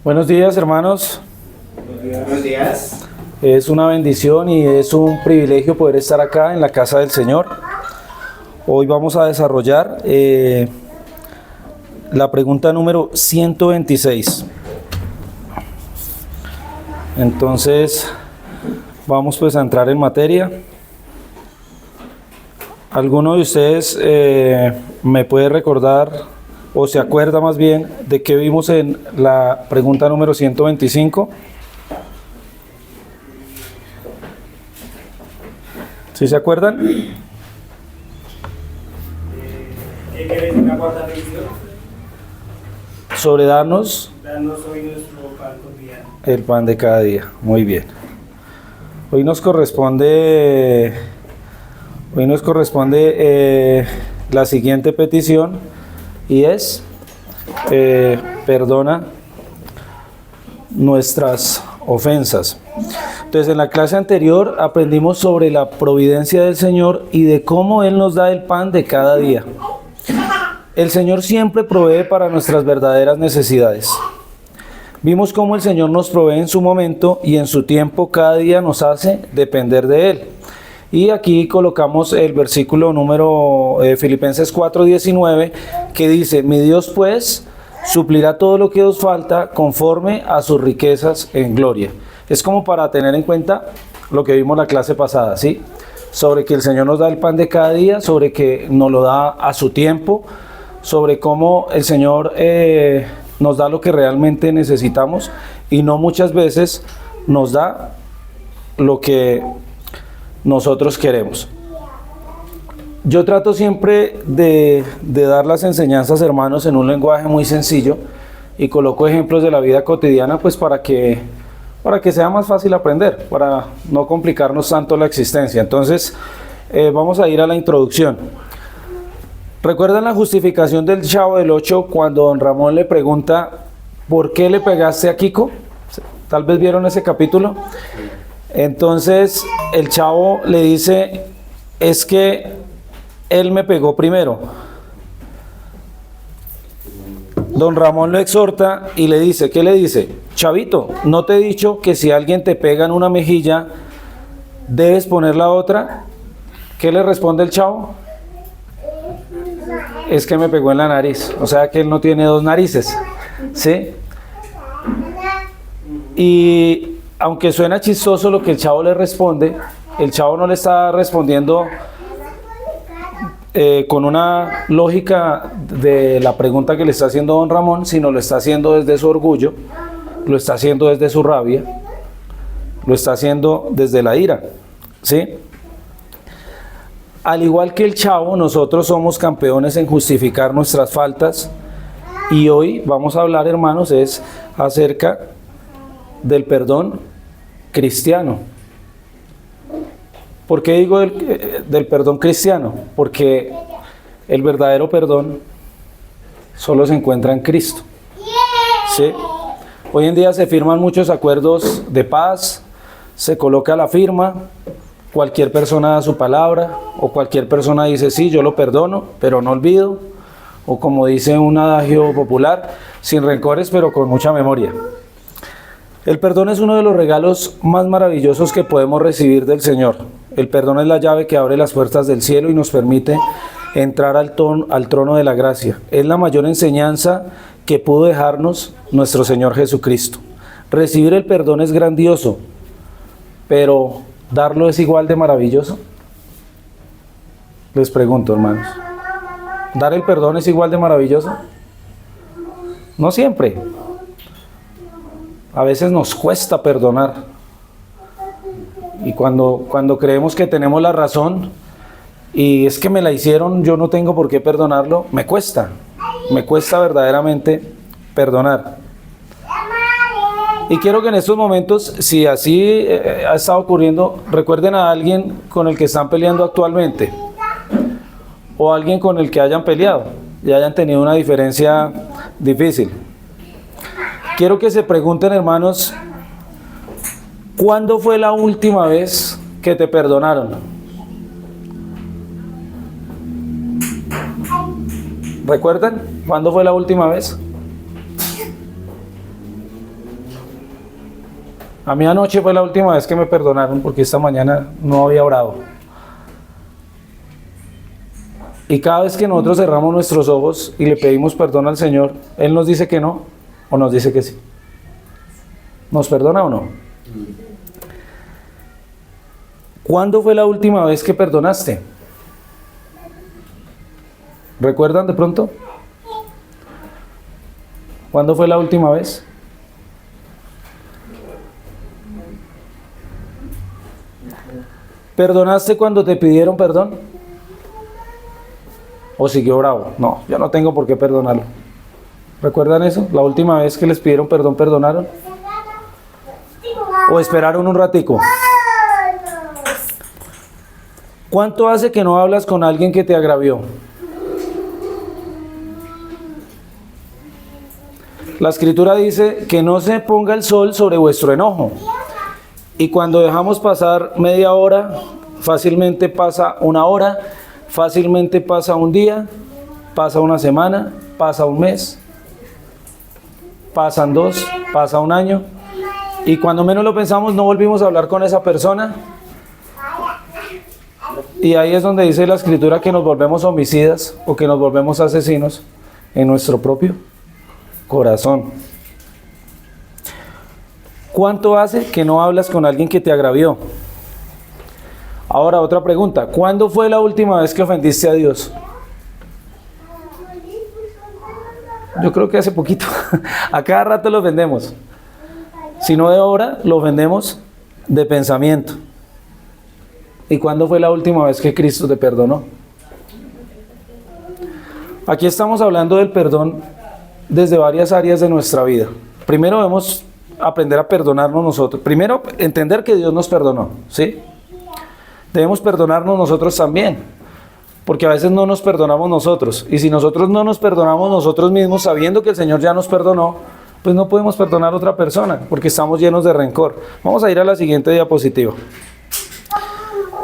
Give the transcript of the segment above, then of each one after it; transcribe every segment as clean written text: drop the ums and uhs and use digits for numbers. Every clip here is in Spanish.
Buenos días, hermanos. Buenos días. Es una bendición y es un privilegio poder estar acá en la casa del Señor. Hoy vamos a desarrollar la pregunta número 126. Entonces, vamos pues a entrar en materia. ¿Alguno de ustedes me puede recordar o se acuerda más bien de qué vimos en la pregunta número 125? ¿Sí se acuerdan? ¿Qué queréis en la cuarta revisión? Sobre darnos Danos hoy nuestro pan cotidiano. el pan de cada día. Muy bien. Hoy nos corresponde la siguiente petición y es perdona nuestras ofensas. Entonces, en la clase anterior aprendimos sobre la providencia del Señor y de cómo Él nos da el pan de cada día. El Señor siempre provee para nuestras verdaderas necesidades. Vimos cómo el Señor nos provee en su momento y en su tiempo cada día nos hace depender de Él. Y aquí colocamos el versículo número Filipenses 4:19 que dice: mi Dios pues suplirá todo lo que os falta conforme a sus riquezas en gloria. Es como para tener en cuenta lo que vimos la clase pasada, ¿sí? Sobre que el Señor nos da el pan de cada día, sobre que nos lo da a su tiempo, sobre cómo el Señor nos da lo que realmente necesitamos y no muchas veces nos da lo que nosotros queremos. Yo trato siempre de dar las enseñanzas, hermanos, en un lenguaje muy sencillo y coloco ejemplos de la vida cotidiana pues para que sea más fácil aprender, para no complicarnos tanto la existencia. Entonces, vamos a ir a la introducción. ¿Recuerdan la justificación del Chavo del 8 cuando don Ramón le pregunta ¿por qué le pegaste a Kiko? Tal vez vieron ese capítulo. Entonces, el Chavo le dice, es que él me pegó primero. Don Ramón lo exhorta y le dice, ¿qué le dice? Chavito, ¿no te he dicho que si alguien te pega en una mejilla, debes poner la otra? ¿Qué le responde el Chavo? Es que me pegó en la nariz. O sea que él no tiene dos narices, ¿sí? Y aunque suena chistoso lo que el Chavo le responde, el Chavo no le está respondiendo con una lógica de la pregunta que le está haciendo don Ramón, sino lo está haciendo desde su orgullo, lo está haciendo desde su rabia, lo está haciendo desde la ira, ¿sí? Al igual que el Chavo, nosotros somos campeones en justificar nuestras faltas y hoy vamos a hablar, hermanos, es acerca del perdón cristiano. ¿Por qué digo del perdón cristiano? Porque el verdadero perdón solo se encuentra en Cristo, ¿sí? Hoy en día se firman muchos acuerdos de paz, se coloca la firma, cualquier persona da su palabra, o cualquier persona dice, sí, yo lo perdono, pero no olvido, o como dice un adagio popular, sin rencores, pero con mucha memoria. El perdón es uno de los regalos más maravillosos que podemos recibir del Señor. El perdón es la llave que abre las puertas del cielo y nos permite entrar al trono de la gracia. Es la mayor enseñanza que pudo dejarnos nuestro Señor Jesucristo. Recibir el perdón es grandioso, pero ¿darlo es igual de maravilloso? Les pregunto, hermanos. ¿Dar el perdón es igual de maravilloso? No siempre. A veces nos cuesta perdonar. Y cuando creemos que tenemos la razón, y es que me la hicieron, yo no tengo por qué perdonarlo, me cuesta verdaderamente perdonar. Y quiero que en estos momentos, si así ha estado ocurriendo, recuerden a alguien con el que están peleando actualmente, o alguien con el que hayan peleado y hayan tenido una diferencia difícil. Quiero que se pregunten, hermanos, ¿cuándo fue la última vez que te perdonaron? ¿Recuerdan? ¿Cuándo fue la última vez? A mí anoche fue la última vez que me perdonaron porque esta mañana no había orado. Y cada vez que nosotros cerramos nuestros ojos y le pedimos perdón al Señor, Él nos dice que no o nos dice que sí. ¿Nos perdona o no? ¿Cuándo fue la última vez que perdonaste? ¿Recuerdan de pronto? ¿Cuándo fue la última vez? ¿Perdonaste cuando te pidieron perdón? ¿O siguió bravo? No, yo no tengo por qué perdonarlo. ¿Recuerdan eso? La última vez que les pidieron perdón, ¿perdonaron? ¿O esperaron un ratico? ¿Cuánto hace que no hablas con alguien que te agravió? La Escritura dice que no se ponga el sol sobre vuestro enojo. Y cuando dejamos pasar media hora, fácilmente pasa una hora, fácilmente pasa un día, pasa una semana, pasa un mes, pasan 2, pasa un año. Y cuando menos lo pensamos, no volvimos a hablar con esa persona. Y ahí es donde dice la Escritura que nos volvemos homicidas o que nos volvemos asesinos en nuestro propio corazón. ¿Cuánto hace que no hablas con alguien que te agravió? Ahora otra pregunta, ¿cuándo fue la última vez que ofendiste a Dios? Yo creo que hace poquito. A cada rato lo ofendemos. Si no de obra, lo ofendemos de pensamiento. ¿Y cuándo fue la última vez que Cristo te perdonó? Aquí estamos hablando del perdón desde varias áreas de nuestra vida. Primero debemos aprender a perdonarnos nosotros. Primero, entender que Dios nos perdonó, ¿sí? Debemos perdonarnos nosotros también, porque a veces no nos perdonamos nosotros. Y si nosotros no nos perdonamos nosotros mismos, sabiendo que el Señor ya nos perdonó, pues no podemos perdonar a otra persona, porque estamos llenos de rencor. Vamos a ir a la siguiente diapositiva.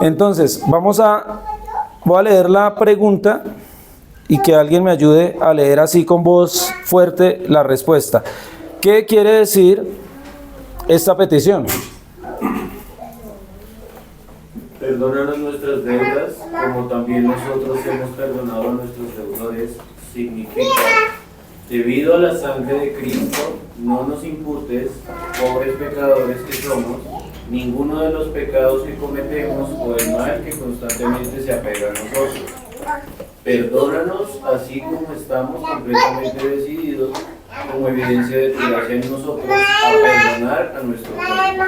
Entonces, voy a leer la pregunta y que alguien me ayude a leer así con voz fuerte la respuesta. ¿Qué quiere decir esta petición? Perdónanos nuestras deudas, como también nosotros hemos perdonado a nuestros deudores. Significa, debido a la sangre de Cristo, no nos imputes, pobres pecadores que somos, ninguno de los pecados que cometemos o el mal que constantemente se apega a nosotros. Perdónanos así como estamos completamente decididos, como evidencia de tu gracia en nosotros, a perdonar a nuestro prójimo.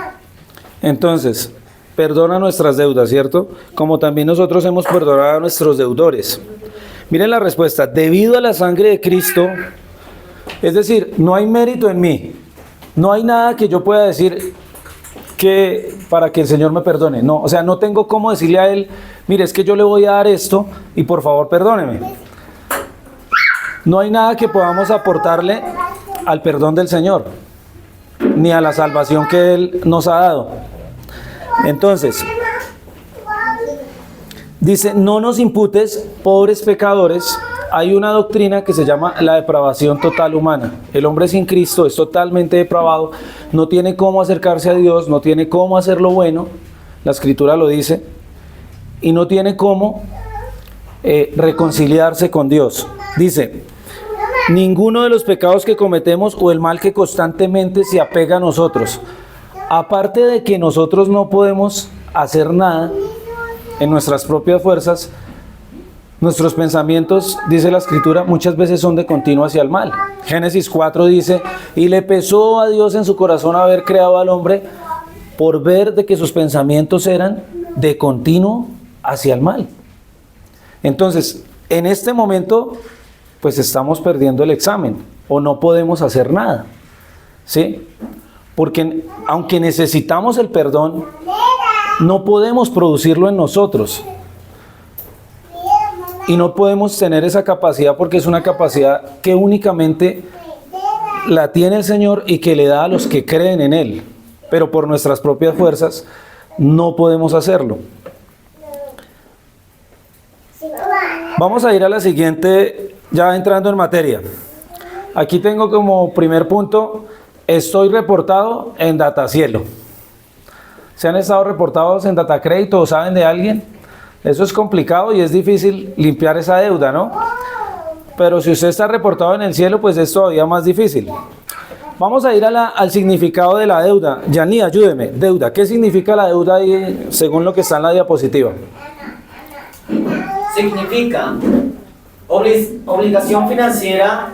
Entonces, perdona nuestras deudas, ¿cierto? Como también nosotros hemos perdonado a nuestros deudores. Miren la respuesta, debido a la sangre de Cristo, es decir, no hay mérito en mí, no hay nada que yo pueda decir que para que el Señor me perdone. No, o sea, no tengo cómo decirle a Él, mire, es que yo le voy a dar esto y por favor perdóneme. No hay nada que podamos aportarle al perdón del Señor, ni a la salvación que Él nos ha dado. Entonces, dice, no nos imputes, pobres pecadores. Hay una doctrina que se llama la depravación total humana. El hombre sin Cristo es totalmente depravado, no tiene cómo acercarse a Dios, no tiene cómo hacer lo bueno, la Escritura lo dice, y no tiene cómo reconciliarse con Dios. Dice, ninguno de los pecados que cometemos o el mal que constantemente se apega a nosotros, aparte de que nosotros no podemos hacer nada en nuestras propias fuerzas, nuestros pensamientos, dice la Escritura, muchas veces son de continuo hacia el mal. Génesis 4 dice, y le pesó a Dios en su corazón haber creado al hombre por ver de que sus pensamientos eran de continuo hacia el mal. Entonces, en este momento, pues estamos perdiendo el examen o no podemos hacer nada, ¿sí? Porque aunque necesitamos el perdón, no podemos producirlo en nosotros. Y no podemos tener esa capacidad porque es una capacidad que únicamente la tiene el Señor y que le da a los que creen en Él. Pero por nuestras propias fuerzas no podemos hacerlo. Vamos a ir a la siguiente, ya entrando en materia. Aquí tengo como primer punto, estoy reportado en Datacielo. ¿Se han estado reportados en Datacrédito o saben de alguien? Eso es complicado y es difícil limpiar esa deuda, ¿no? Pero si usted está reportado en el cielo, pues es todavía más difícil. Vamos a ir al significado de la deuda. Yani, ayúdeme. Deuda. ¿Qué significa la deuda ahí, según lo que está en la diapositiva? Significa obligación financiera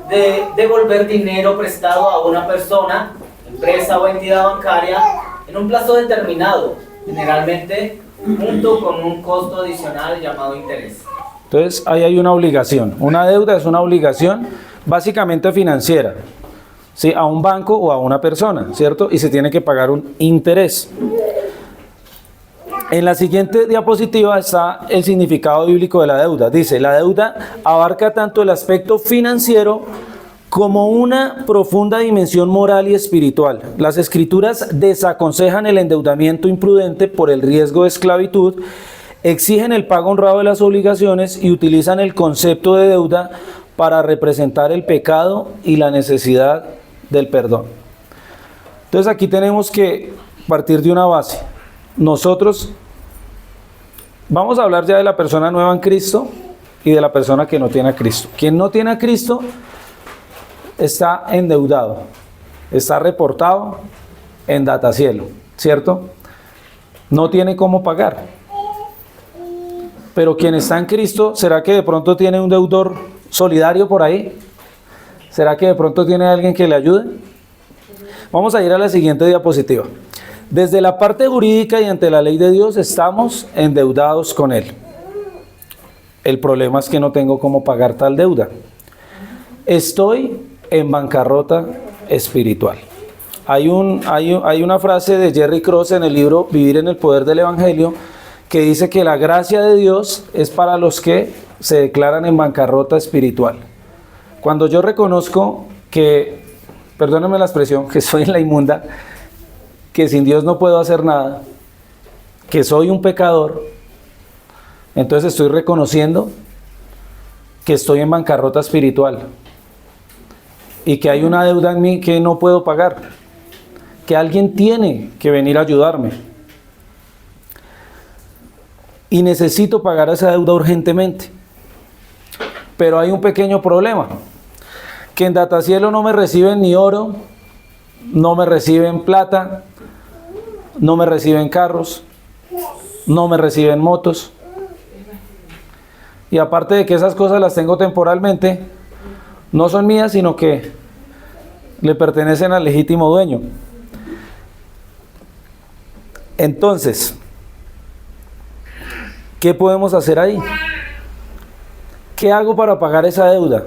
de devolver dinero prestado a una persona, empresa o entidad bancaria en un plazo determinado, generalmente junto con un costo adicional llamado interés. Entonces, ahí hay una obligación. Una deuda es una obligación básicamente financiera, ¿sí? A un banco o a una persona, ¿cierto? Y se tiene que pagar un interés. En la siguiente diapositiva está el significado bíblico de la deuda. Dice, la deuda abarca tanto el aspecto financiero como una profunda dimensión moral y espiritual. Las Escrituras desaconsejan el endeudamiento imprudente por el riesgo de esclavitud, exigen el pago honrado de las obligaciones y utilizan el concepto de deuda para representar el pecado y la necesidad del perdón. Entonces aquí tenemos que partir de una base. Nosotros vamos a hablar ya de la persona nueva en Cristo y de la persona que no tiene a Cristo. Quien no tiene a Cristo está endeudado, está reportado en Datacielo, ¿cierto? No tiene cómo pagar. Pero quien está en Cristo, ¿será que de pronto tiene un deudor solidario por ahí? ¿Será que de pronto tiene alguien que le ayude? Vamos a ir a la siguiente diapositiva. Desde la parte jurídica y ante la ley de Dios estamos endeudados con Él. El problema es que no tengo cómo pagar tal deuda. Estoy en bancarrota espiritual. Hay una frase de Jerry Cross en el libro Vivir en el Poder del Evangelio que dice que la gracia de Dios es para los que se declaran en bancarrota espiritual. Cuando yo reconozco que, perdónenme la expresión, que soy en la inmunda, que sin Dios no puedo hacer nada, que soy un pecador, entonces estoy reconociendo que estoy en bancarrota espiritual y que hay una deuda en mí que no puedo pagar, que alguien tiene que venir a ayudarme y necesito pagar esa deuda urgentemente. Pero hay un pequeño problema, que en Datacielo no me reciben ni oro, no me reciben plata, no me reciben carros, no me reciben motos. Y aparte de que esas cosas las tengo temporalmente, no son mías, sino que le pertenecen al legítimo dueño. Entonces, ¿qué podemos hacer ahí? ¿Qué hago para pagar esa deuda?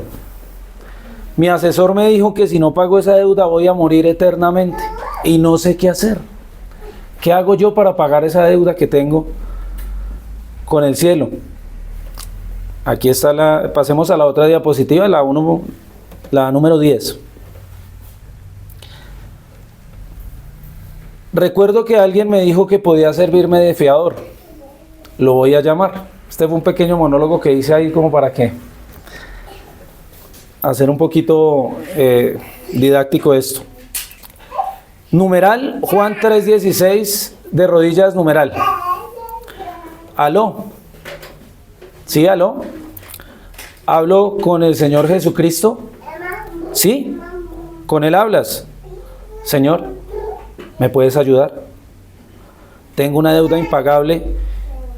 Mi asesor me dijo que si no pago esa deuda voy a morir eternamente y no sé qué hacer. ¿Qué hago yo para pagar esa deuda que tengo con el cielo? Aquí está pasemos a la otra diapositiva, la número 10. Recuerdo que alguien me dijo que podía servirme de fiador. Lo voy a llamar. Este fue un pequeño monólogo que hice ahí como para que hacer un poquito didáctico esto. Numeral, Juan 3:16, de rodillas, numeral. Aló. ¿Sí, aló? ¿Hablo con el Señor Jesucristo? ¿Sí? ¿Con Él hablas? Señor, ¿me puedes ayudar? Tengo una deuda impagable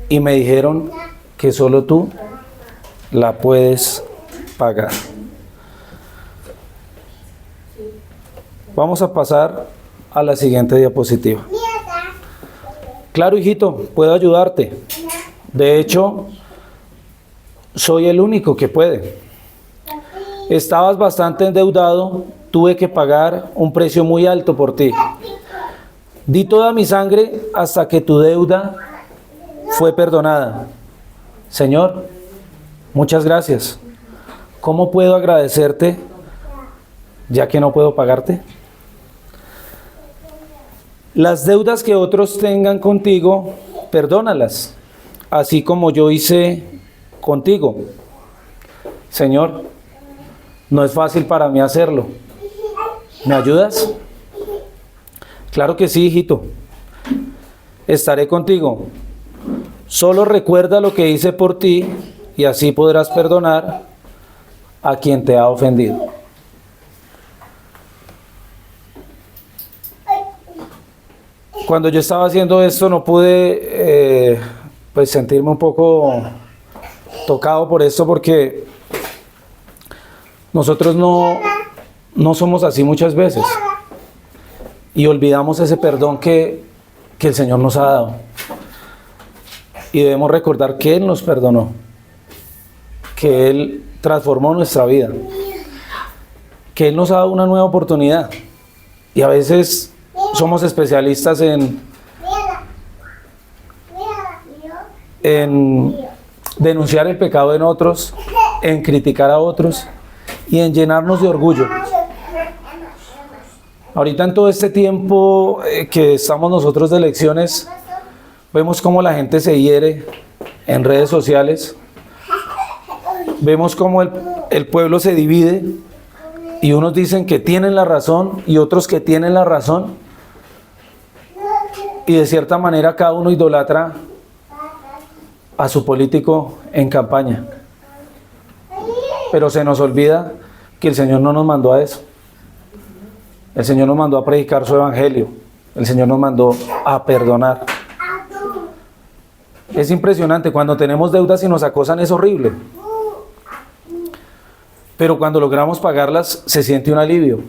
y me dijeron que solo tú la puedes pagar. Vamos a pasar a la siguiente diapositiva. Claro, hijito, puedo ayudarte. De hecho, soy el único que puede. Estabas bastante endeudado, tuve que pagar un precio muy alto por ti. Di toda mi sangre hasta que tu deuda fue perdonada. Señor, muchas gracias. ¿Cómo puedo agradecerte ya que no puedo pagarte? Las deudas que otros tengan contigo, perdónalas, así como yo hice contigo. Señor, no es fácil para mí hacerlo. ¿Me ayudas? Claro que sí, hijito. estaré contigo. Solo recuerda lo que hice por ti y así podrás perdonar a quien te ha ofendido. Cuando yo estaba haciendo esto no pude pues sentirme un poco tocado por esto, porque nosotros no somos así muchas veces y olvidamos ese perdón que el Señor nos ha dado, y debemos recordar que Él nos perdonó, que Él transformó nuestra vida, que Él nos ha dado una nueva oportunidad. Y a veces somos especialistas en denunciar el pecado en otros, en criticar a otros y en llenarnos de orgullo. Ahorita en todo este tiempo que estamos nosotros de elecciones, vemos cómo la gente se hiere en redes sociales, vemos cómo el pueblo se divide y unos dicen que tienen la razón y otros que tienen la razón, y de cierta manera cada uno idolatra a su político en campaña. Pero se nos olvida que el Señor no nos mandó a eso. El Señor nos mandó a predicar su evangelio. El Señor nos mandó a perdonar. Es impresionante, cuando tenemos deudas y nos acosan es horrible. Pero cuando logramos pagarlas se siente un alivio.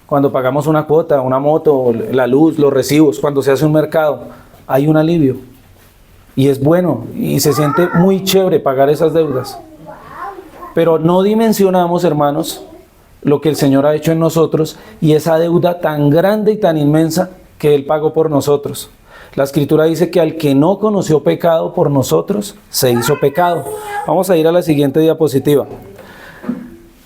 Cuando pagamos una cuota, una moto, la luz, los recibos, cuando se hace un mercado, hay un alivio. Y es bueno, y se siente muy chévere pagar esas deudas. Pero no dimensionamos, hermanos, lo que el Señor ha hecho en nosotros y esa deuda tan grande y tan inmensa que Él pagó por nosotros. La Escritura dice que al que no conoció pecado por nosotros, se hizo pecado. Vamos a ir a la siguiente diapositiva.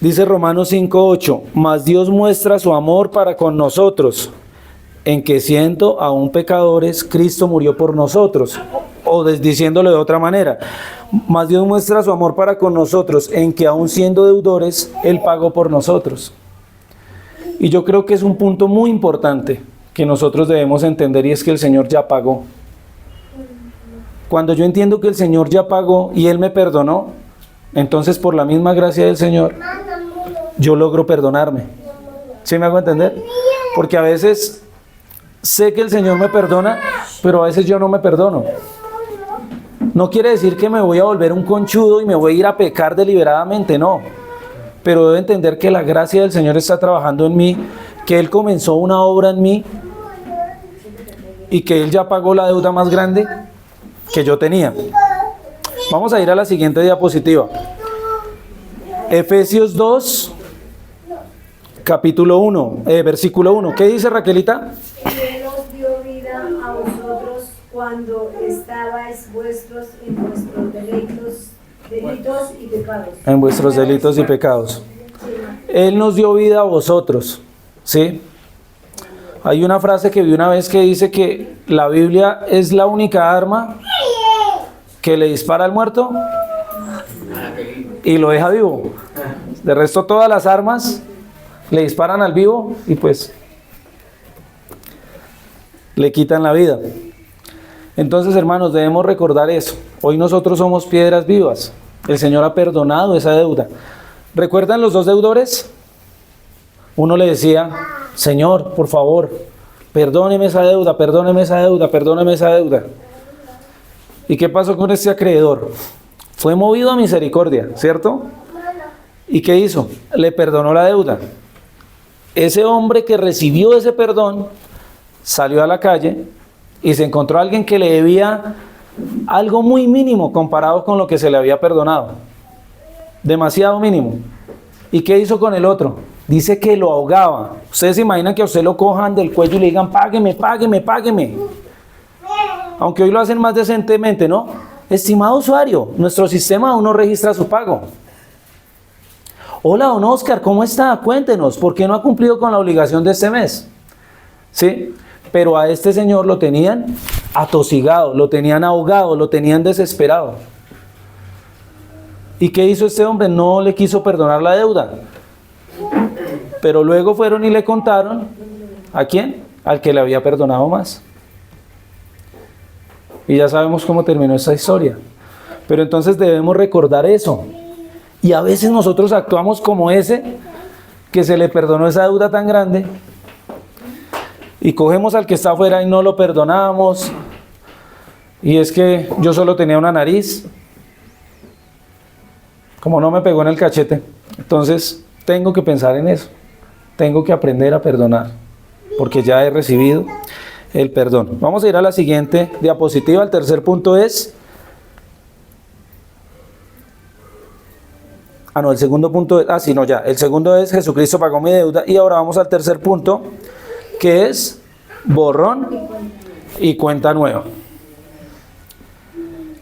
Dice Romanos 5:8, mas Dios muestra su amor para con nosotros, en que siendo aún pecadores, Cristo murió por nosotros. O diciéndolo de otra manera, mas Dios muestra su amor para con nosotros, en que aún siendo deudores, Él pagó por nosotros. Y yo creo que es un punto muy importante que nosotros debemos entender, y es que el Señor ya pagó. Cuando yo entiendo que el Señor ya pagó y Él me perdonó, entonces por la misma gracia del Señor, yo logro perdonarme. ¿Sí me hago entender? Porque a veces sé que el Señor me perdona, pero a veces yo no me perdono. No quiere decir que me voy a volver un conchudo y me voy a ir a pecar deliberadamente, no. Pero debo entender que la gracia del Señor está trabajando en mí, que Él comenzó una obra en mí y que Él ya pagó la deuda más grande que yo tenía. Vamos a ir a la siguiente diapositiva. Efesios 2, capítulo 1, versículo 1. ¿Qué dice, Raquelita? Él os dio vida a vosotros cuando estabais vuestros en vuestros delitos y pecados. En vuestros delitos y pecados. Él nos dio vida a vosotros, ¿sí? Hay una frase que vi una vez que dice que la Biblia es la única arma que le dispara al muerto y lo deja vivo. De resto, todas las armas le disparan al vivo y pues le quitan la vida. Entonces, hermanos, debemos recordar eso. Hoy nosotros somos piedras vivas. El Señor ha perdonado esa deuda. ¿Recuerdan los dos deudores? Uno le decía, Señor, por favor, perdóneme esa deuda, perdóneme esa deuda, perdóneme esa deuda. ¿Y qué pasó con este acreedor? Fue movido a misericordia, ¿cierto? ¿Y qué hizo? Le perdonó la deuda. Ese hombre que recibió ese perdón salió a la calle y se encontró a alguien que le debía algo muy mínimo comparado con lo que se le había perdonado. Demasiado mínimo. ¿Y qué hizo con el otro? Dice que lo ahogaba. Ustedes se imaginan que a usted lo cojan del cuello y le digan, págueme, págueme, págueme. Aunque hoy lo hacen más decentemente, ¿no? Estimado usuario, nuestro sistema aún no registra su pago. Hola, don Oscar, ¿cómo está? Cuéntenos, ¿por qué no ha cumplido con la obligación de este mes? ¿Sí? Pero a este señor lo tenían atosigado, lo tenían ahogado, lo tenían desesperado. ¿Y qué hizo este hombre? No le quiso perdonar la deuda. Pero luego fueron y le contaron, ¿a quién? Al que le había perdonado más. Y ya sabemos cómo terminó esta historia. Pero entonces debemos recordar eso. Y a veces nosotros actuamos como ese que se le perdonó esa deuda tan grande. Y cogemos al que está afuera y no lo perdonamos. Y es que yo solo tenía una nariz. Como no me pegó en el cachete. Entonces tengo que pensar en eso. Tengo que aprender a perdonar. Porque ya he recibido el perdón. Vamos a ir a la siguiente diapositiva. El tercer punto es... el segundo punto es... El segundo es Jesucristo pagó mi deuda. Y ahora vamos al tercer punto, que es borrón y cuenta nueva.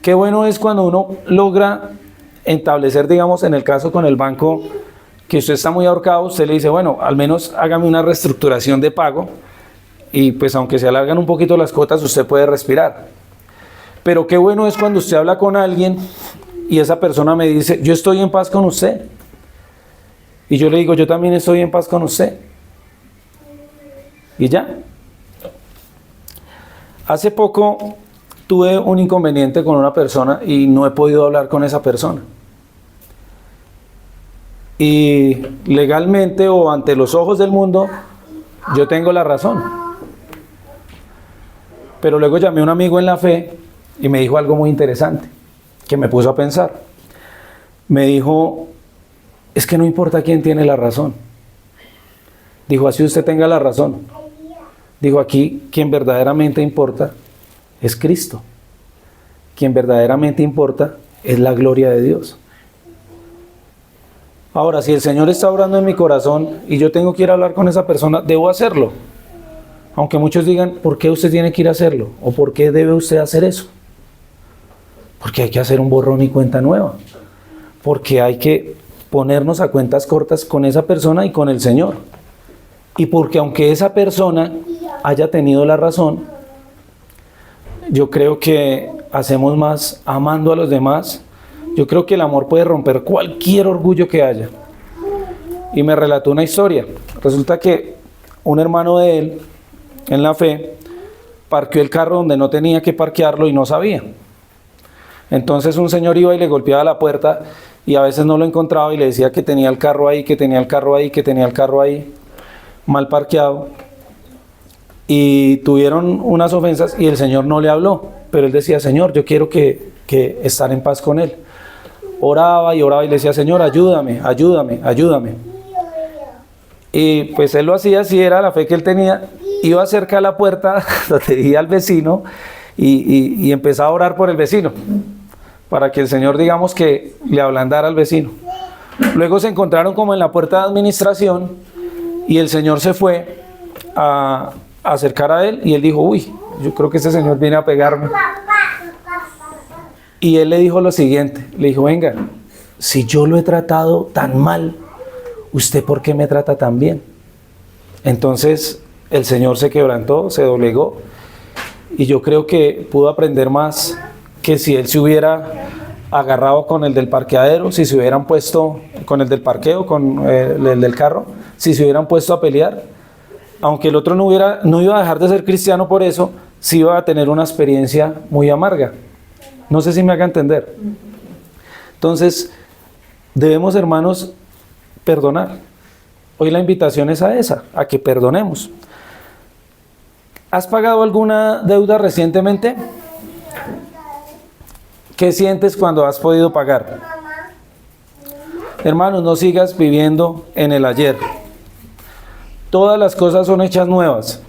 Qué bueno es cuando uno logra establecer, digamos, en el caso con el banco, que usted está muy ahorcado, usted le dice, bueno, al menos hágame una reestructuración de pago y pues aunque se alargan un poquito las cuotas, usted puede respirar. Pero qué bueno es cuando usted habla con alguien y esa persona me dice, yo estoy en paz con usted. Y yo le digo, yo también estoy en paz con usted. Y ya. Hace poco tuve un inconveniente con una persona y no he podido hablar con esa persona. Y legalmente o ante los ojos del mundo, yo tengo la razón. Pero luego llamé a un amigo en la fe y me dijo algo muy interesante, que me puso a pensar. Me dijo, es que no importa quién tiene la razón. Dijo, así usted tenga la razón. Dijo, aquí quien verdaderamente importa es Cristo. Quien verdaderamente importa es la gloria de Dios. Ahora, si el Señor está obrando en mi corazón y yo tengo que ir a hablar con esa persona, debo hacerlo. Aunque muchos digan, ¿por qué usted tiene que ir a hacerlo? ¿O por qué debe usted hacer eso? Porque hay que hacer un borrón y cuenta nueva. Porque hay que ponernos a cuentas cortas con esa persona y con el Señor. Y porque aunque esa persona haya tenido la razón, yo creo que hacemos más amando a los demás. Yo creo que el amor puede romper cualquier orgullo que haya. Y me relató una historia. Resulta que un hermano de él, en la fe, parqueó el carro donde no tenía que parquearlo y no sabía. Entonces un señor iba y le golpeaba la puerta y a veces no lo encontraba y le decía que tenía el carro ahí, que tenía el carro ahí, que tenía el carro ahí, mal parqueado. Y tuvieron unas ofensas y el Señor no le habló. Pero él decía, Señor, yo quiero que estar en paz con él. Oraba y le decía, Señor, ayúdame, ayúdame, ayúdame. Y pues él lo hacía, así era la fe que él tenía. Iba cerca a la puerta donde vivía el vecino y empezaba a orar por el vecino, para que el Señor, digamos, que le ablandara al vecino. Luego se encontraron como en la puerta de administración y el Señor se fue a acercar a él y él dijo, uy, yo creo que este señor viene a pegarme. Y él le dijo lo siguiente, le dijo, venga, si yo lo he tratado tan mal, ¿usted por qué me trata tan bien? Entonces el Señor se quebrantó, se doblegó, y yo creo que pudo aprender más que si él se hubiera agarrado con el del parqueadero, si se hubieran puesto con el del parqueo, con el del carro, si se hubieran puesto a pelear. Aunque el otro no iba a dejar de ser cristiano por eso, sí iba a tener una experiencia muy amarga. No sé si me haga entender. Entonces, debemos, hermanos, perdonar. Hoy la invitación es a esa, a que perdonemos. ¿Has pagado alguna deuda recientemente? ¿Qué sientes cuando has podido pagar? Hermanos, no sigas viviendo en el ayer. Todas las cosas son hechas nuevas.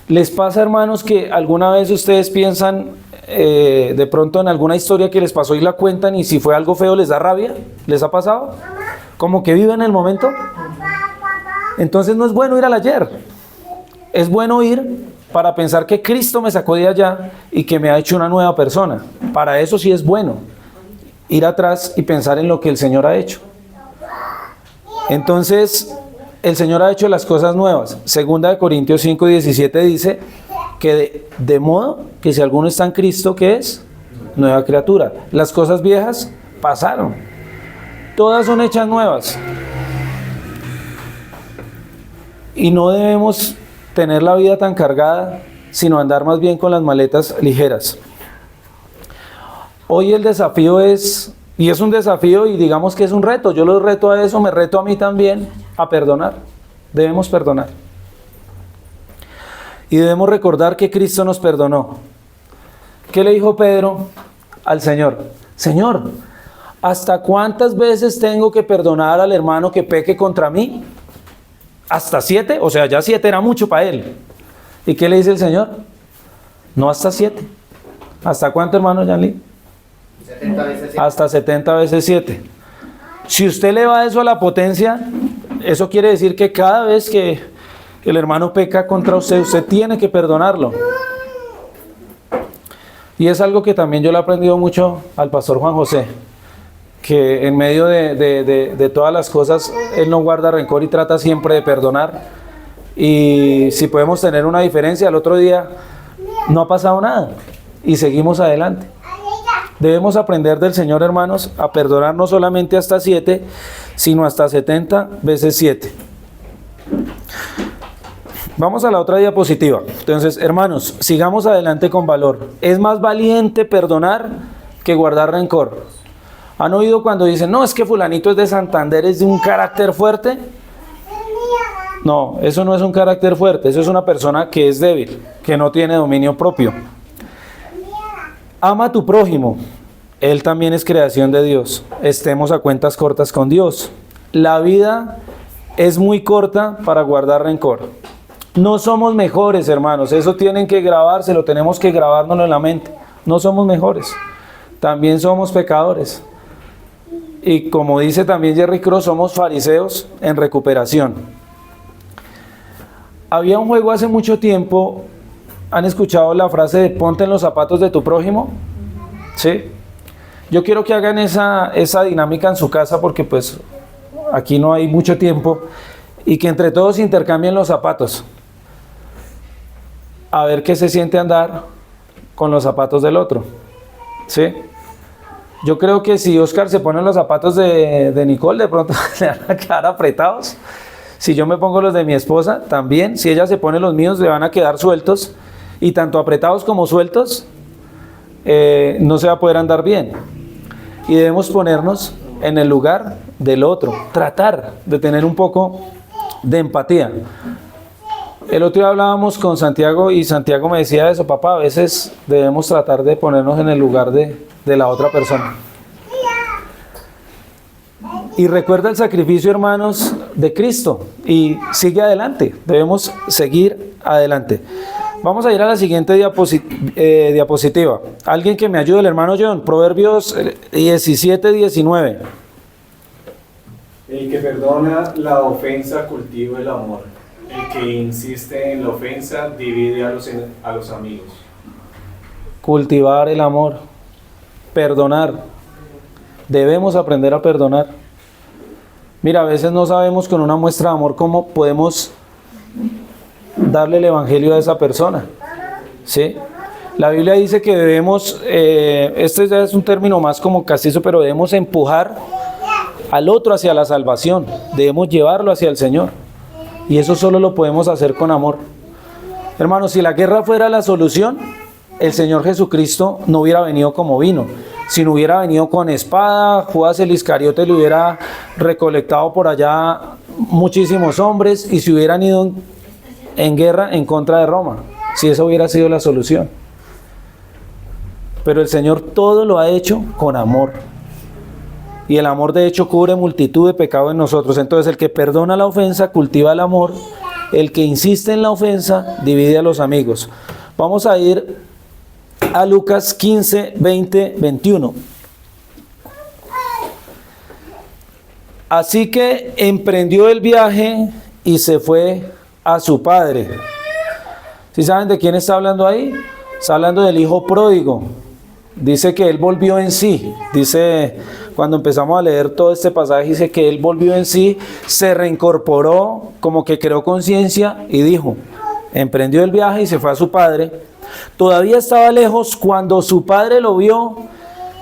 ¿Les pasa, hermanos, que alguna vez ustedes piensan de pronto en alguna historia que les pasó y la cuentan y si fue algo feo les da rabia? ¿Les ha pasado? Como que viven el momento. Entonces no es bueno ir al ayer. Es bueno ir para pensar que Cristo me sacó de allá y que me ha hecho una nueva persona. Para eso sí es bueno ir atrás y pensar en lo que el Señor ha hecho. Entonces, el Señor ha hecho las cosas nuevas. Segunda de Corintios 5:17 dice que de modo que si alguno está en Cristo, ¿qué es? Nueva criatura. Las cosas viejas pasaron. Todas son hechas nuevas. Y no debemos tener la vida tan cargada, sino andar más bien con las maletas ligeras. Hoy el desafío es, y es un desafío y digamos que es un reto, yo los reto a eso, me reto a mí también a perdonar. Debemos perdonar. Y debemos recordar que Cristo nos perdonó. ¿Qué le dijo Pedro al Señor? Señor, ¿hasta cuántas veces tengo que perdonar al hermano que peque contra mí? ¿Hasta 7? O sea, ya 7 era mucho para él. ¿Y qué le dice el Señor? No hasta 7. ¿Hasta cuánto, hermano Yanli? 70 veces 7. Hasta 70 veces 7. Si usted le va eso a la potencia, eso quiere decir que cada vez que el hermano peca contra usted, usted tiene que perdonarlo. Y es algo que también yo le he aprendido mucho al pastor Juan José, que en medio de todas las cosas, él no guarda rencor y trata siempre de perdonar. Y si podemos tener una diferencia, el otro día no ha pasado nada y seguimos adelante. Debemos aprender del Señor, hermanos, a perdonar no solamente hasta 7, sino hasta 70 veces 7. Vamos a la otra diapositiva. Entonces, hermanos, sigamos adelante con valor. Es más valiente perdonar que guardar rencor. ¿Han oído cuando dicen, no, es que fulanito es de Santander, es de un carácter fuerte? No, eso no es un carácter fuerte, eso es una persona que es débil, que no tiene dominio propio. Ama a tu prójimo, él también es creación de Dios. Estemos a cuentas cortas con Dios. La vida es muy corta para guardar rencor. No somos mejores, hermanos, eso tienen que grabárselo, tenemos que grabárnoslo en la mente. No somos mejores, también somos pecadores. Y como dice también Jerry Cross, somos fariseos en recuperación. Había un juego hace mucho tiempo, ¿han escuchado la frase de ponte en los zapatos de tu prójimo? ¿Sí? Yo quiero que hagan esa dinámica en su casa porque pues aquí no hay mucho tiempo y que entre todos intercambien los zapatos. A ver qué se siente andar con los zapatos del otro. ¿Sí? Yo creo que si Oscar se pone los zapatos de Nicole, de pronto le van a quedar apretados. Si yo me pongo los de mi esposa, también. Si ella se pone los míos, le van a quedar sueltos. Y tanto apretados como sueltos, no se va a poder andar bien. Y debemos ponernos en el lugar del otro. Tratar de tener un poco de empatía. El otro día hablábamos con Santiago y Santiago me decía eso, papá, a veces debemos tratar de ponernos en el lugar de la otra persona. Y recuerda el sacrificio, hermanos, de Cristo y sigue adelante, debemos seguir adelante. Vamos a ir a la siguiente diapositiva. Alguien que me ayude, el hermano John, Proverbios 17:19. El que perdona la ofensa cultiva el amor. El que insiste en la ofensa divide a los amigos. Cultivar el amor, perdonar. Debemos aprender a perdonar. Mira, a veces no sabemos con una muestra de amor cómo podemos darle el evangelio a esa persona. ¿Sí? La Biblia dice que debemos, este ya es un término más como castizo, pero debemos empujar al otro hacia la salvación. Debemos llevarlo hacia el Señor. Y eso solo lo podemos hacer con amor. Hermanos, si la guerra fuera la solución, el Señor Jesucristo no hubiera venido como vino. Si no hubiera venido con espada, Judas el Iscariote le hubiera recolectado por allá muchísimos hombres y se hubieran ido en guerra en contra de Roma, si esa hubiera sido la solución. Pero el Señor todo lo ha hecho con amor. Y el amor de hecho cubre multitud de pecados en nosotros. Entonces el que perdona la ofensa cultiva el amor. El que insiste en la ofensa divide a los amigos. Vamos a ir a Lucas 15, 20, 21. Así que emprendió el viaje y se fue a su padre. ¿Sí saben de quién está hablando ahí? Está hablando del hijo pródigo. Dice que él volvió en sí. Dice, cuando empezamos a leer todo este pasaje, dice que él volvió en sí, se reincorporó, como que creó conciencia y dijo, emprendió el viaje y se fue a su padre. Todavía estaba lejos cuando su padre lo vio.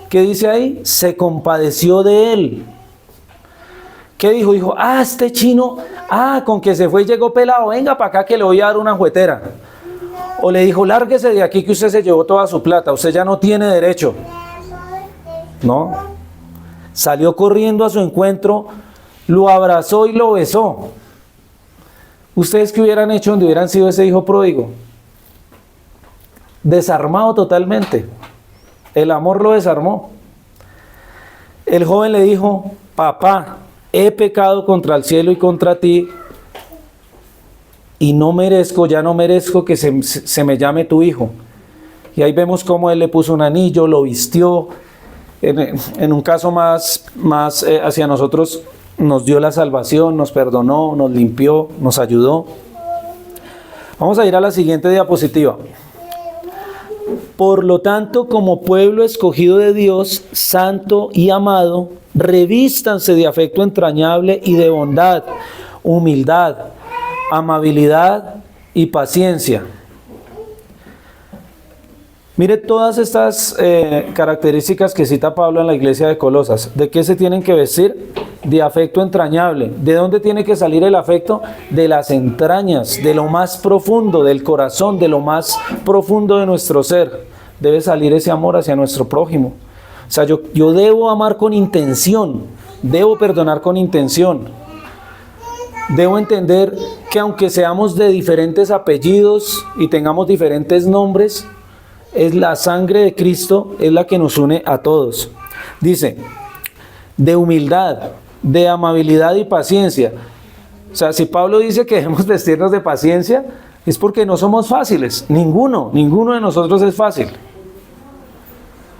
¿Qué dice ahí? Se compadeció de él. ¿Qué dijo? Dijo, este chino, con que se fue y llegó pelado, venga para acá que le voy a dar una juguetera. O le dijo, lárguese de aquí que usted se llevó toda su plata, usted ya no tiene derecho. No. Salió corriendo a su encuentro, lo abrazó y lo besó. ¿Ustedes qué hubieran hecho donde hubieran sido ese hijo pródigo? Desarmado totalmente. El amor lo desarmó. El joven le dijo: papá, he pecado contra el cielo y contra ti, y ya no merezco que se me llame tu hijo. Y ahí vemos cómo él le puso un anillo, lo vistió. En un caso más hacia nosotros, nos dio la salvación, nos perdonó, nos limpió, nos ayudó. Vamos a ir a la siguiente diapositiva. Por lo tanto, como pueblo escogido de Dios, santo y amado, revístanse de afecto entrañable y de bondad, humildad, amabilidad y paciencia. Mire todas estas características que cita Pablo en la iglesia de Colosas. ¿De qué se tienen que vestir? De afecto entrañable. ¿De dónde tiene que salir el afecto? De las entrañas, de lo más profundo, del corazón, de lo más profundo de nuestro ser. Debe salir ese amor hacia nuestro prójimo. O sea, yo debo amar con intención, debo perdonar con intención. Debo entender que aunque seamos de diferentes apellidos y tengamos diferentes nombres, es la sangre de Cristo, es la que nos une a todos. Dice, de humildad, de amabilidad y paciencia. O sea, si Pablo dice que debemos vestirnos de paciencia, es porque no somos fáciles. Ninguno de nosotros es fácil.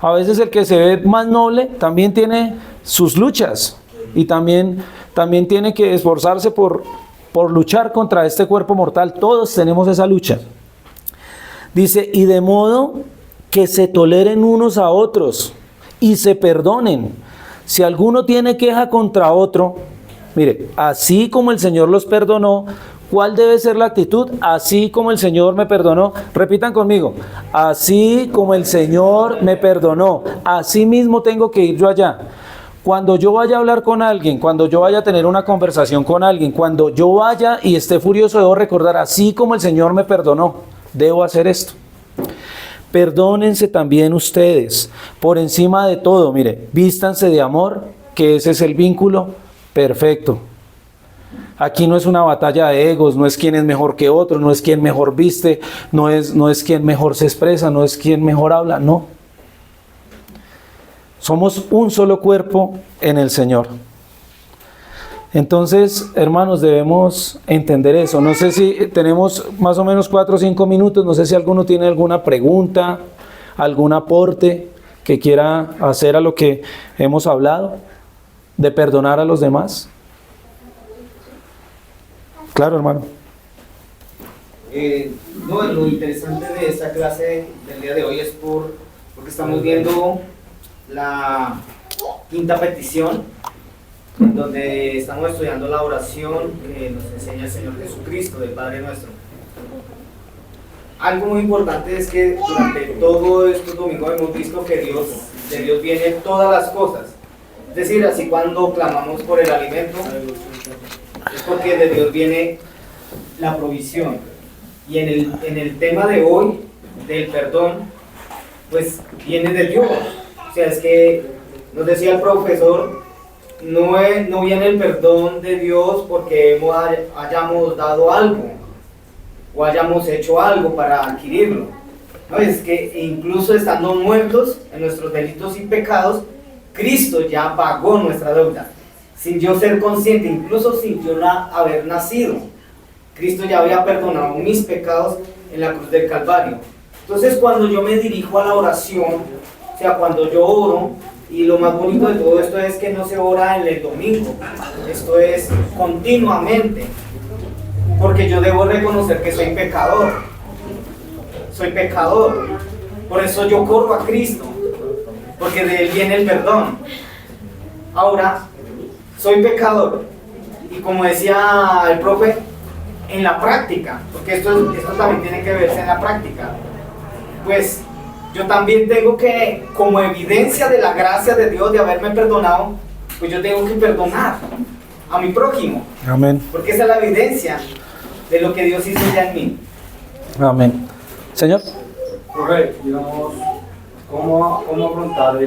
A veces el que se ve más noble también tiene sus luchas y también tiene que esforzarse por luchar contra este cuerpo mortal. Todos tenemos esa lucha. Dice, y de modo que se toleren unos a otros y se perdonen. Si alguno tiene queja contra otro, mire, así como el Señor los perdonó, ¿cuál debe ser la actitud? Así como el Señor me perdonó. Repitan conmigo, así como el Señor me perdonó, así mismo tengo que ir yo allá. Cuando yo vaya a hablar con alguien, cuando yo vaya a tener una conversación con alguien, cuando yo vaya y esté furioso, debo recordar, así como el Señor me perdonó, debo hacer esto. Perdónense también ustedes, por encima de todo, mire, vístanse de amor, que ese es el vínculo perfecto. Aquí no es una batalla de egos, no es quién es mejor que otro, no es quién mejor viste, no es quién mejor se expresa, no es quién mejor habla, no. Somos un solo cuerpo en el Señor. Entonces, hermanos, debemos entender eso. No sé si tenemos más o menos 4 o 5 minutos, no sé si alguno tiene alguna pregunta, algún aporte que quiera hacer a lo que hemos hablado, de perdonar a los demás. Claro, hermano. No, lo interesante de esta clase del día de hoy es porque estamos viendo la quinta petición, en donde estamos estudiando la oración que nos enseña el Señor Jesucristo, del Padre Nuestro. Algo muy importante es que durante todos estos domingos hemos visto que de Dios vienen todas las cosas. Es decir, así cuando clamamos por el alimento, es porque de Dios viene la provisión. Y en el tema de hoy, del perdón, pues viene de Dios. O sea, es que nos decía el profesor, no viene el perdón de Dios porque hayamos dado algo o hayamos hecho algo para adquirirlo. No, es que incluso estando muertos en nuestros delitos y pecados, Cristo ya pagó nuestra deuda. Sin yo ser consciente, incluso sin yo haber nacido, Cristo ya había perdonado mis pecados en la cruz del Calvario. Entonces, cuando yo me dirijo a la oración, o sea, cuando yo oro, y lo más bonito de todo esto es que no se ora en el domingo, esto es continuamente, porque yo debo reconocer que soy pecador, por eso yo corro a Cristo, porque de Él viene el perdón. Ahora, soy pecador, y como decía el profe, en la práctica, porque esto también tiene que verse en la práctica, pues yo también tengo que, como evidencia de la gracia de Dios de haberme perdonado, pues yo tengo que perdonar a mi prójimo. Amén. Porque esa es la evidencia de lo que Dios hizo ya en mí. Amén. Señor. Profe, digamos, ¿cómo afrontar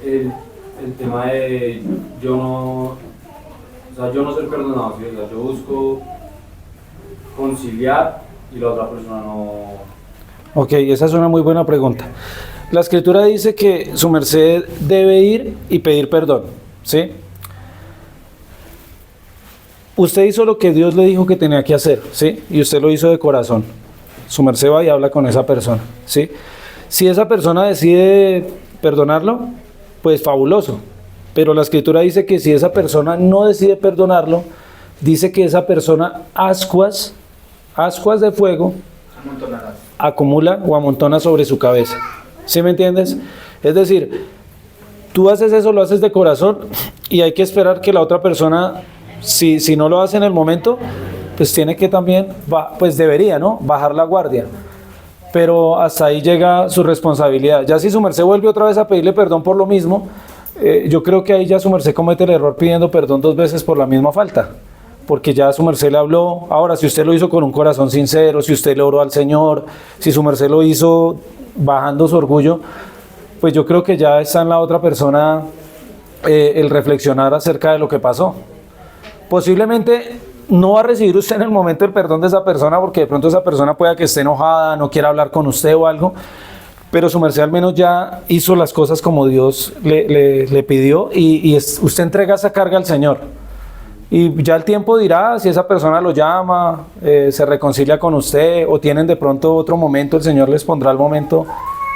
el tema de yo no ser perdonado, ¿sí? O sea, yo busco conciliar y la otra persona no. Ok, esa es una muy buena pregunta. La escritura dice que su merced debe ir y pedir perdón, ¿sí? Usted hizo lo que Dios le dijo que tenía que hacer, ¿sí? Y usted lo hizo de corazón. Su merced va y habla con esa persona, ¿sí? Si esa persona decide perdonarlo, pues fabuloso. Pero la escritura dice que si esa persona no decide perdonarlo, dice que esa persona ascuas de fuego acumula o amontona sobre su cabeza. ¿Sí me entiendes? Es decir, tú haces eso, lo haces de corazón y hay que esperar que la otra persona, si no lo hace en el momento, pues tiene que también, pues debería, ¿no? Bajar la guardia. Pero hasta ahí llega su responsabilidad. Ya si su merced vuelve otra vez a pedirle perdón por lo mismo, yo creo que ahí ya su merced comete el error pidiendo perdón 2 veces por la misma falta. Porque ya su merced le habló. Ahora, si usted lo hizo con un corazón sincero, si usted le oró al Señor, si su merced lo hizo bajando su orgullo, pues yo creo que ya está en la otra persona el reflexionar acerca de lo que pasó. Posiblemente no va a recibir usted en el momento el perdón de esa persona, porque de pronto esa persona pueda que esté enojada, no quiera hablar con usted o algo, pero su merced al menos ya hizo las cosas como Dios le pidió y usted entrega esa carga al Señor. Y ya el tiempo dirá si esa persona lo llama, se reconcilia con usted o tienen de pronto otro momento, el Señor les pondrá el momento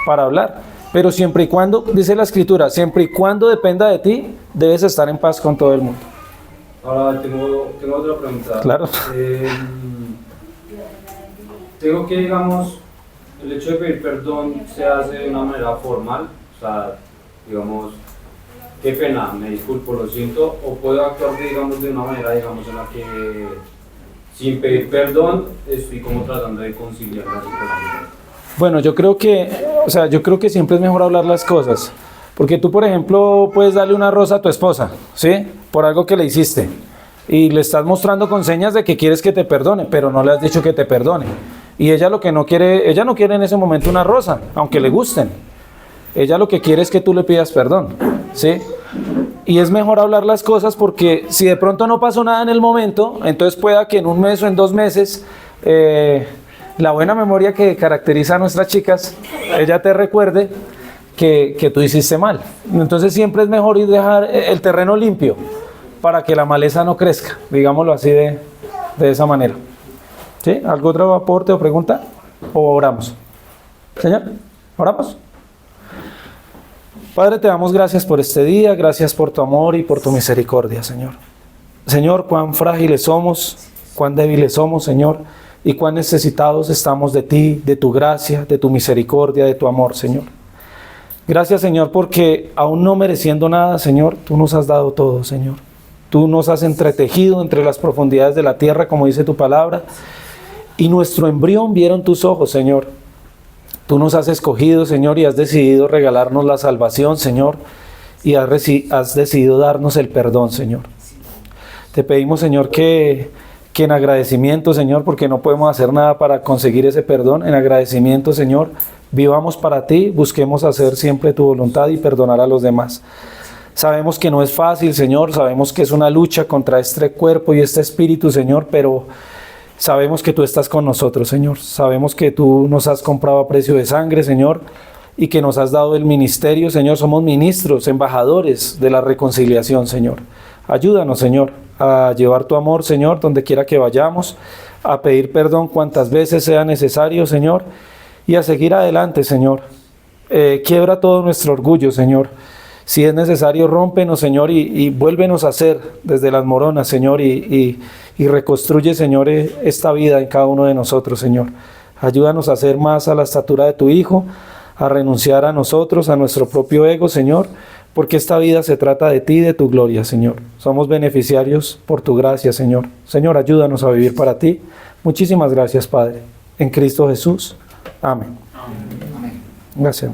para hablar. Pero siempre y cuando, dice la Escritura, siempre y cuando dependa de ti, debes estar en paz con todo el mundo. Ahora tengo otra pregunta. Claro. Tengo que, digamos, el hecho de pedir perdón se hace de una manera formal, o sea, digamos, qué pena, me disculpo, lo siento, o puedo actuar, digamos, de una manera, digamos, en la que sin pedir perdón estoy como tratando de conciliar la situación. Bueno, yo creo que siempre es mejor hablar las cosas, porque tú, por ejemplo, puedes darle una rosa a tu esposa, ¿sí? Por algo que le hiciste, y le estás mostrando con señas de que quieres que te perdone, pero no le has dicho que te perdone, y ella lo que no quiere, ella no quiere en ese momento una rosa, aunque le gusten, ella lo que quiere es que tú le pidas perdón, ¿sí? Y es mejor hablar las cosas, porque si de pronto no pasó nada en el momento, entonces pueda que en 1 mes o en 2 meses, la buena memoria que caracteriza a nuestras chicas, ella te recuerde que tú hiciste mal. Entonces siempre es mejor ir dejar el terreno limpio para que la maleza no crezca, digámoslo así de esa manera. ¿Sí? ¿Algún otro aporte o pregunta? ¿O oramos? Señor, ¿oramos? Padre, te damos gracias por este día, gracias por tu amor y por tu misericordia, Señor. Señor, cuán frágiles somos, cuán débiles somos, Señor, y cuán necesitados estamos de ti, de tu gracia, de tu misericordia, de tu amor, Señor. Gracias, Señor, porque aún no mereciendo nada, Señor, tú nos has dado todo, Señor. Tú nos has entretejido entre las profundidades de la tierra, como dice tu palabra, y nuestro embrión vieron tus ojos, Señor. Tú nos has escogido, Señor, y has decidido regalarnos la salvación, Señor, y has decidido darnos el perdón, Señor. Te pedimos, Señor, que en agradecimiento, Señor, porque no podemos hacer nada para conseguir ese perdón, en agradecimiento, Señor, vivamos para ti, busquemos hacer siempre tu voluntad y perdonar a los demás. Sabemos que no es fácil, Señor, sabemos que es una lucha contra este cuerpo y este espíritu, Señor, pero sabemos que tú estás con nosotros, Señor. Sabemos que tú nos has comprado a precio de sangre, Señor, y que nos has dado el ministerio, Señor. Somos ministros, embajadores de la reconciliación, Señor. Ayúdanos, Señor, a llevar tu amor, Señor, donde quiera que vayamos, a pedir perdón cuantas veces sea necesario, Señor, y a seguir adelante, Señor. Quiebra todo nuestro orgullo, Señor. Si es necesario, rómpenos, Señor, y vuélvenos a hacer desde las moronas, Señor, y reconstruye, Señor, esta vida en cada uno de nosotros, Señor. Ayúdanos a ser más a la estatura de tu Hijo, a renunciar a nosotros, a nuestro propio ego, Señor, porque esta vida se trata de ti y de tu gloria, Señor. Somos beneficiarios por tu gracia, Señor. Señor, ayúdanos a vivir para ti. Muchísimas gracias, Padre. En Cristo Jesús. Amén. Amén. Gracias.